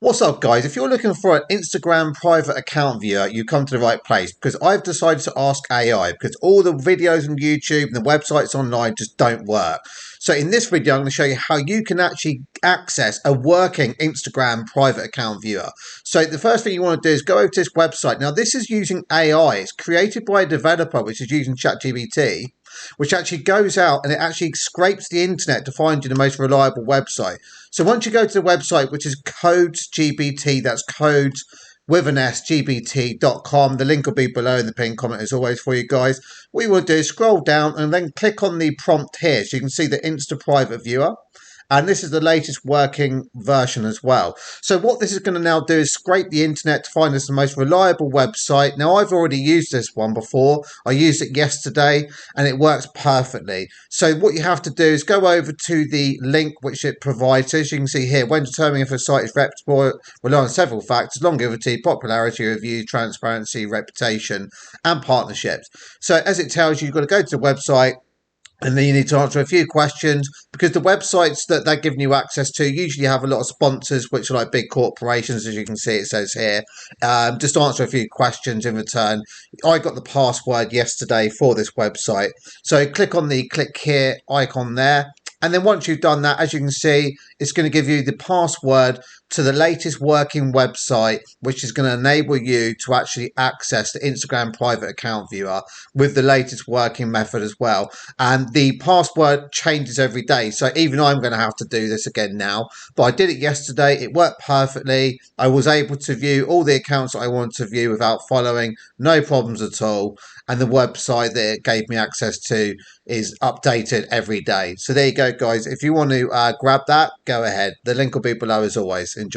What's up, guys? If you're looking for an Instagram private account viewer, you come to the right place, because I've decided to ask AI because all the videos on YouTube and the websites online just don't work. So in this video, I'm going to show you how you can actually access a working Instagram private account viewer. So the first thing you want to do is go over to this website. Now, this is using AI. It's created by a developer which is using ChatGPT, which actually goes out and it actually scrapes the internet to find you the most reliable website. So once you go to the website, which is CodesGPT, that's codes with an S, gbt.com. The link will be below in the pinned comment as always for you guys. What you will do is scroll down and then click on the prompt here so you can see the Insta Private Viewer. And this is the latest working version as well. So what this is going to now do is scrape the internet to find us the most reliable website. Now, I've already used this one before. I used it yesterday and it works perfectly. So what you have to do is go over to the link which it provides. As you can see here, when determining if a site is reputable, rely on several factors: longevity, popularity, review, transparency, reputation, and partnerships. So as it tells you, you've got to go to the website, and then you need to answer a few questions, because the websites that they're giving you access to usually have a lot of sponsors, which are like big corporations, as you can see it says here. Just answer a few questions in return. I got the password yesterday for this website. So click on the click here icon there. And then once you've done that, as you can see, it's going to give you the password to the latest working website, which is going to enable you to actually access the Instagram private account viewer with the latest working method as well. And the password changes every day. So even I'm going to have to do this again now. But I did it yesterday. It worked perfectly. I was able to view all the accounts that I wanted to view without following. No problems at all. And the website that it gave me access to is updated every day. So there you go, guys. If you want to grab that, go ahead. The link will be below as always. Enjoy.